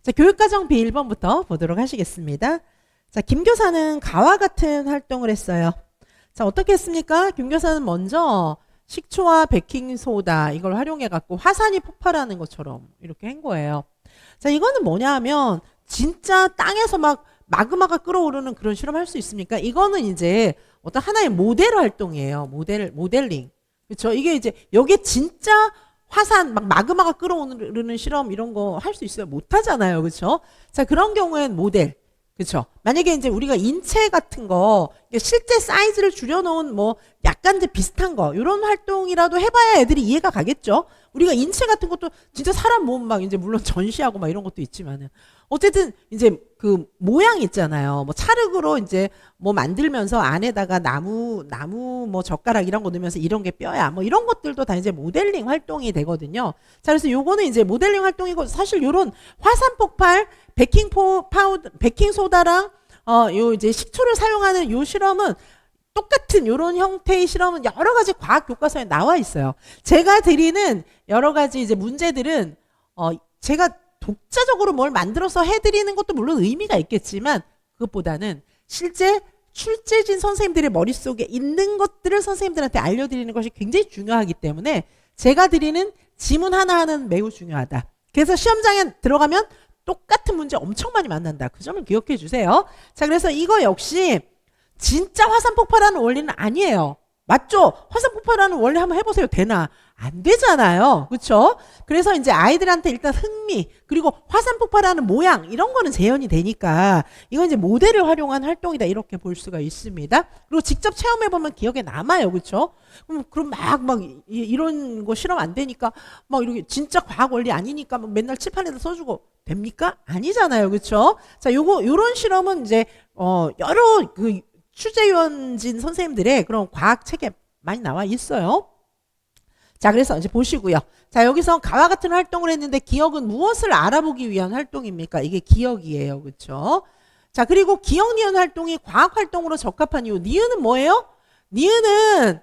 자, 교육과정 B1번부터 보도록 하시겠습니다. 자, 김 교사는 가와 같은 활동을 했어요. 자, 어떻게 했습니까? 김 교사는 먼저 식초와 베킹소다 이걸 활용해 갖고 화산이 폭발하는 것처럼 이렇게 한 거예요. 자, 이거는 뭐냐 하면 진짜 땅에서 막 마그마가 끓어오르는 그런 실험 할 수 있습니까? 이거는 이제 어떤 하나의 모델 활동이에요. 모델링. 그렇죠? 이게 이제 여기에 진짜 화산 막 마그마가 끓어오르는 실험 이런 거 할 수 있어요? 못 하잖아요. 그렇죠? 자, 그런 경우엔 모델. 그렇죠? 만약에 이제 우리가 인체 같은 거 실제 사이즈를 줄여놓은 뭐 약간 이제 비슷한 거 이런 활동이라도 해봐야 애들이 이해가 가겠죠. 우리가 인체 같은 것도 진짜 사람 몸 막 이제 물론 전시하고 막 이런 것도 있지만은 어쨌든 이제 그 모양 있잖아요. 뭐 찰흙으로 이제 뭐 만들면서 안에다가 나무 뭐 젓가락 이런 거 넣으면서 이런 게 뼈야. 뭐 이런 것들도 다 이제 모델링 활동이 되거든요. 자, 그래서 요거는 이제 모델링 활동이고 사실 요런 화산 폭발 베킹소다랑 요 이제 식초를 사용하는 요 실험은 똑같은 이런 형태의 실험은 여러 가지 과학 교과서에 나와 있어요. 제가 드리는 여러 가지 이제 문제들은 제가 독자적으로 뭘 만들어서 해드리는 것도 물론 의미가 있겠지만 그것보다는 실제 출제진 선생님들의 머릿속에 있는 것들을 선생님들한테 알려드리는 것이 굉장히 중요하기 때문에 제가 드리는 지문 하나하나는 매우 중요하다. 그래서 시험장에 들어가면 똑같은 문제 엄청 많이 만난다. 그 점을 기억해 주세요. 자, 그래서 이거 역시 진짜 화산 폭발하는 원리는 아니에요. 맞죠? 화산 폭발하는 원리 한번 해보세요. 되나? 안 되잖아요. 그렇죠? 그래서 이제 아이들한테 일단 흥미 그리고 화산 폭발하는 모양 이런 거는 재현이 되니까 이건 이제 모델을 활용한 활동이다 이렇게 볼 수가 있습니다. 그리고 직접 체험해보면 기억에 남아요. 그렇죠? 그럼 막 이런 거 실험 안 되니까 막 이렇게 진짜 과학 원리 아니니까 막 맨날 칠판에다 써주고 됩니까? 아니잖아요. 그렇죠? 자, 요런 실험은 이제 여러 그 취재위원진 선생님들의 그런 과학 책에 많이 나와 있어요. 자, 그래서 이제 보시고요. 자, 여기서 가와 같은 활동을 했는데 기억은 무엇을 알아보기 위한 활동입니까? 이게 기억이에요. 그렇죠? 자, 그리고 기억 니은 활동이 과학 활동으로 적합한 이유. 니은은 뭐예요? 니은은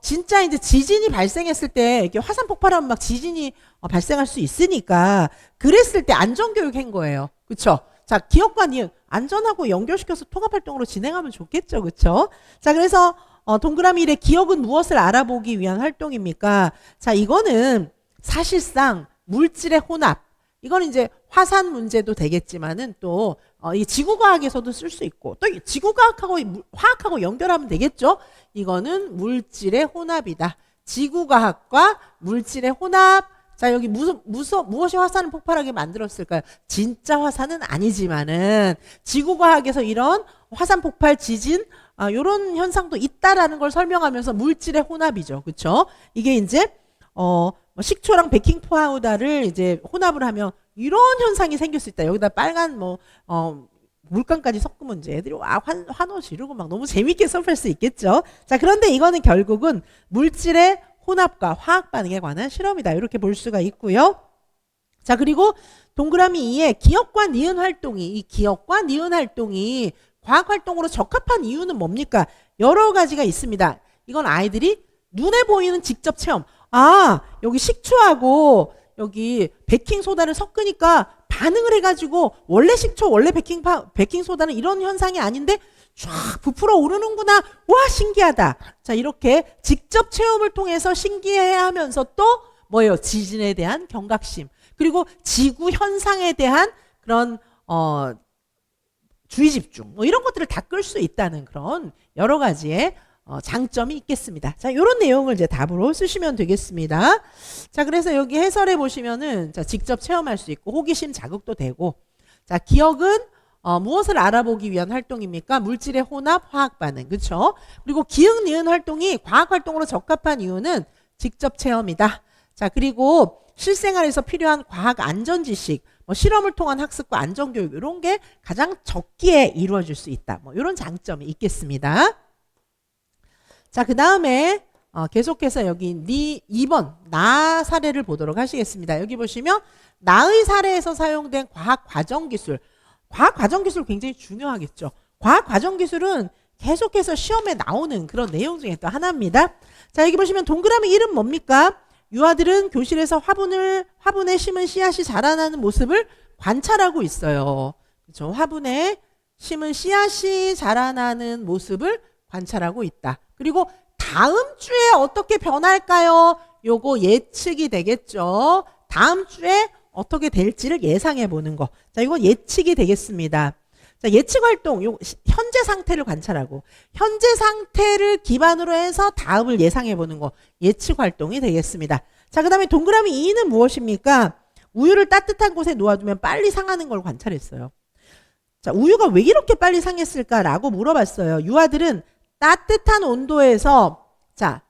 진짜 이제 지진이 발생했을 때 이렇게 화산 폭발하면 막 지진이 발생할 수 있으니까 그랬을 때 안전교육 한 거예요. 그렇죠? 자, 기억과 니은 안전하고 연결시켜서 통합활동으로 진행하면 좋겠죠. 그렇죠? 자, 그래서 동그라미 1에 기억은 무엇을 알아보기 위한 활동입니까? 자, 이거는 사실상 물질의 혼합. 이거는 이제 화산 문제도 되겠지만은 또 이 지구과학에서도 쓸 수 있고 또 지구과학하고 화학하고 연결하면 되겠죠. 이거는 물질의 혼합이다. 지구과학과 물질의 혼합. 자, 여기 무엇이 화산을 폭발하게 만들었을까요? 진짜 화산은 아니지만은 지구과학에서 이런 화산 폭발 지진 이런 현상도 있다라는 걸 설명하면서 물질의 혼합이죠. 그렇죠? 이게 이제 식초랑 베킹 파우더를 이제 혼합을 하면 이런 현상이 생길 수 있다. 여기다 빨간 물감까지 섞으면 이제 애들이 환호 지르고 막 너무 재밌게 수업할 수 있겠죠. 자, 그런데 이거는 결국은 물질의 혼합과 화학 반응에 관한 실험이다. 이렇게 볼 수가 있고요. 자, 그리고 동그라미 2에 기억과 니은 활동이 이 기억과 니은 활동이 과학 활동으로 적합한 이유는 뭡니까? 여러 가지가 있습니다. 이건 아이들이 눈에 보이는 직접 체험. 아, 여기 식초하고 여기 베킹소다를 섞으니까 반응을 해가지고 원래 식초, 원래 베킹소다는 이런 현상이 아닌데 쫙 부풀어 오르는구나. 와, 신기하다. 자, 이렇게 직접 체험을 통해서 신기해하면서 또 뭐예요? 지진에 대한 경각심 그리고 지구 현상에 대한 그런 주의 집중 뭐 이런 것들을 다 끌 수 있다는 그런 여러 가지의 장점이 있겠습니다. 자, 이런 내용을 이제 답으로 쓰시면 되겠습니다. 자, 그래서 여기 해설해 보시면은 자, 직접 체험할 수 있고 호기심 자극도 되고 자, 기억은 무엇을 알아보기 위한 활동입니까? 물질의 혼합, 화학 반응. 그렇죠? 그리고 기억 니은 활동이 과학 활동으로 적합한 이유는 직접 체험이다. 자, 그리고 실생활에서 필요한 과학 안전 지식, 뭐 실험을 통한 학습과 안전 교육 이런 게 가장 적기에 이루어질 수 있다. 뭐 이런 장점이 있겠습니다. 자, 그다음에 계속해서 여기 2번 나 사례를 보도록 하시겠습니다. 여기 보시면 나의 사례에서 사용된 과학 과정 기술. 과학 과정 기술 굉장히 중요하겠죠. 과학 과정 기술은 계속해서 시험에 나오는 그런 내용 중에 또 하나입니다. 자, 여기 보시면 동그라미 1은 뭡니까? 유아들은 교실에서 화분에 심은 씨앗이 자라나는 모습을 관찰하고 있어요. 그렇죠? 화분에 심은 씨앗이 자라나는 모습을 관찰하고 있다. 그리고 다음 주에 어떻게 변할까요? 요거 예측이 되겠죠. 다음 주에 어떻게 될지를 예상해 보는 거. 자, 이건 예측이 되겠습니다. 자, 예측 활동, 현재 상태를 관찰하고 현재 상태를 기반으로 해서 다음을 예상해 보는 거. 예측 활동이 되겠습니다. 자, 그 다음에 동그라미 2는 무엇입니까? 우유를 따뜻한 곳에 놓아두면 빨리 상하는 걸 관찰했어요. 자, 우유가 왜 이렇게 빨리 상했을까라고 물어봤어요. 유아들은 따뜻한 온도에서, 자,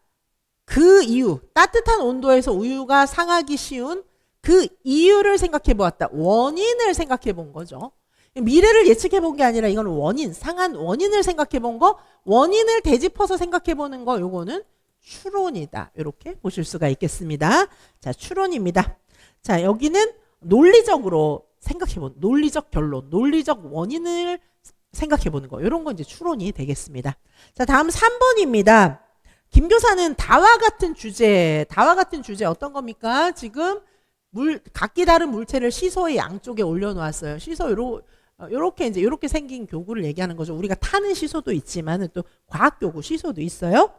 그 이유, 따뜻한 온도에서 우유가 상하기 쉬운 그 이유를 생각해 보았다. 원인을 생각해 본 거죠. 미래를 예측해 본 게 아니라 이건 원인, 상한 원인을 생각해 본 거, 원인을 되짚어서 생각해 보는 거, 요거는 추론이다. 이렇게 보실 수가 있겠습니다. 자, 추론입니다. 자, 여기는 논리적으로 생각해 보는, 논리적 결론, 논리적 원인을 생각해 보는 거. 이런 건 이제 추론이 되겠습니다. 자, 다음 3번입니다. 김 교사는 다와 같은 주제 어떤 겁니까? 지금 각기 다른 물체를 시소의 양쪽에 올려놓았어요. 시소 요렇게 이제 요렇게 생긴 교구를 얘기하는 거죠. 우리가 타는 시소도 있지만 또 과학 교구 시소도 있어요.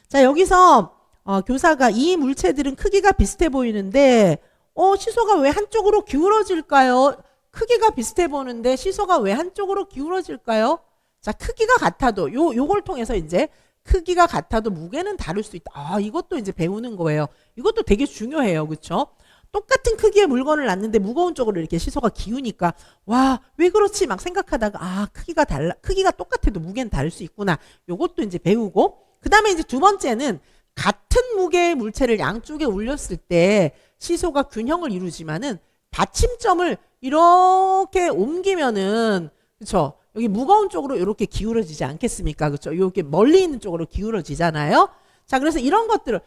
자, 여기서 교사가 이 물체들은 크기가 비슷해 보이는데 시소가 왜 한쪽으로 기울어질까요? 크기가 비슷해 보는데 시소가 왜 한쪽으로 기울어질까요? 자, 크기가 같아도 요걸 통해서 이제 크기가 같아도 무게는 다를 수 있다. 이것도 이제 배우는 거예요. 이것도 되게 중요해요. 그렇죠? 똑같은 크기의 물건을 놨는데 무거운 쪽으로 이렇게 시소가 기우니까 와, 왜 그렇지 막 생각하다가 크기가 똑같아도 무게는 다를 수 있구나. 요것도 이제 배우고, 그다음에 이제 두 번째는 같은 무게의 물체를 양쪽에 올렸을 때 시소가 균형을 이루지만은 받침점을 이렇게 옮기면은, 그렇죠? 여기 무거운 쪽으로 이렇게 기울어지지 않겠습니까? 그렇죠? 이렇게 멀리 있는 쪽으로 기울어지잖아요. 자, 그래서 이런 것들을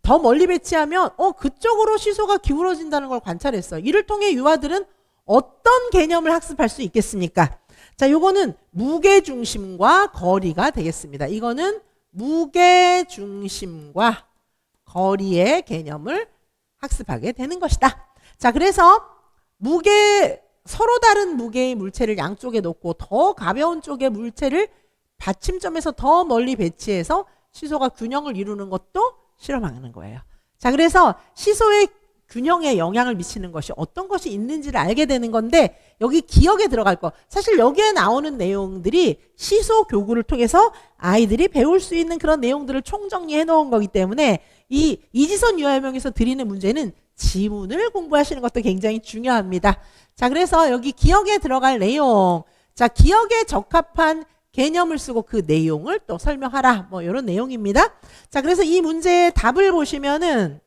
더 멀리 배치하면 그쪽으로 시소가 기울어진다는 걸 관찰했어요. 이를 통해 유아들은 어떤 개념을 학습할 수 있겠습니까? 자, 요거는 무게중심과 거리가 되겠습니다. 이거는 무게중심과 거리의 개념을 학습하게 되는 것이다. 자, 그래서 서로 다른 무게의 물체를 양쪽에 놓고 더 가벼운 쪽의 물체를 받침점에서 더 멀리 배치해서 시소가 균형을 이루는 것도 실험하는 거예요. 자, 그래서 시소의 균형에 영향을 미치는 것이 어떤 것이 있는지를 알게 되는 건데, 여기 기억에 들어갈 거. 사실 여기에 나오는 내용들이 시소 교구를 통해서 아이들이 배울 수 있는 그런 내용들을 총정리해 놓은 거기 때문에 이 이지선 유아명에서 드리는 문제는 지문을 공부하시는 것도 굉장히 중요합니다. 자, 그래서 여기 기억에 들어갈 내용, 자, 기억에 적합한 개념을 쓰고 그 내용을 또 설명하라. 뭐 이런 내용입니다. 자, 그래서 이 문제의 답을 보시면은,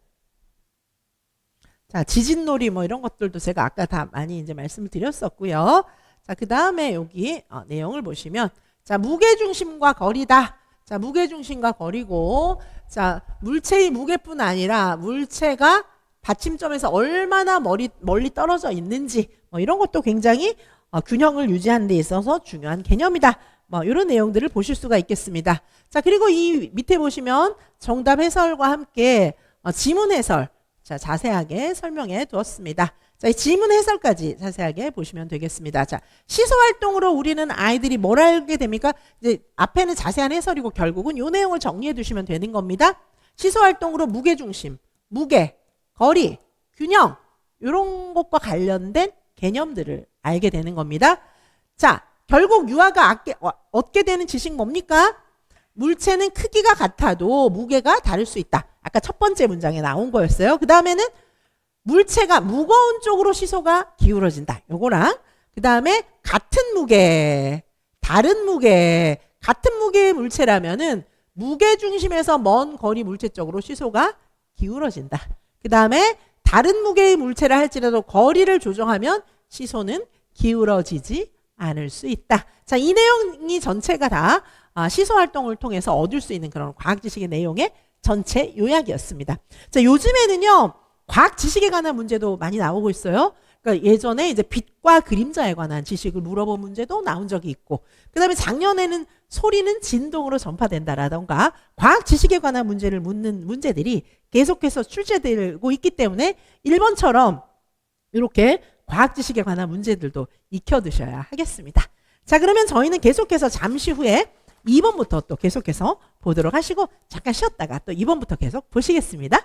자, 지진놀이 뭐 이런 것들도 제가 아까 다 많이 이제 말씀을 드렸었고요. 자, 그 다음에 여기 내용을 보시면, 자, 무게중심과 거리다. 자, 무게중심과 거리고, 자, 물체의 무게뿐 아니라 물체가 받침점에서 얼마나 멀리 떨어져 있는지, 뭐 이런 것도 굉장히 균형을 유지하는 데 있어서 중요한 개념이다. 뭐 이런 내용들을 보실 수가 있겠습니다. 자, 그리고 이 밑에 보시면 정답 해설과 함께 지문 해설, 자, 자세하게 설명해 두었습니다. 자, 이 지문 해설까지 자세하게 보시면 되겠습니다. 자, 시소 활동으로 우리는 아이들이 뭘 알게 됩니까? 이제 앞에는 자세한 해설이고 결국은 이 내용을 정리해 두시면 되는 겁니다. 시소 활동으로 무게중심, 무게, 거리, 균형, 이런 것과 관련된 개념들을 알게 되는 겁니다. 자, 결국 유아가 얻게 되는 지식 뭡니까? 물체는 크기가 같아도 무게가 다를 수 있다. 아까 첫 번째 문장에 나온 거였어요. 그 다음에는 물체가 무거운 쪽으로 시소가 기울어진다. 요거랑 그 다음에 같은 무게, 다른 무게, 같은 무게의 물체라면은 무게 중심에서 먼 거리 물체 쪽으로 시소가 기울어진다. 그 다음에 다른 무게의 물체라 할지라도 거리를 조정하면 시소는 기울어지지 않을 수 있다. 자, 이 내용이 전체가 다 시소 활동을 통해서 얻을 수 있는 그런 과학 지식의 내용의 전체 요약이었습니다. 자, 요즘에는요, 과학 지식에 관한 문제도 많이 나오고 있어요. 그러니까 예전에 이제 빛과 그림자에 관한 지식을 물어본 문제도 나온 적이 있고, 그 다음에 작년에는 소리는 진동으로 전파된다라던가 과학 지식에 관한 문제를 묻는 문제들이 계속해서 출제되고 있기 때문에 1번처럼 이렇게 과학 지식에 관한 문제들도 익혀두셔야 하겠습니다. 자, 그러면 저희는 계속해서 잠시 후에 2번부터 또 계속해서 보도록 하시고 잠깐 쉬었다가 또 2번부터 계속 보시겠습니다.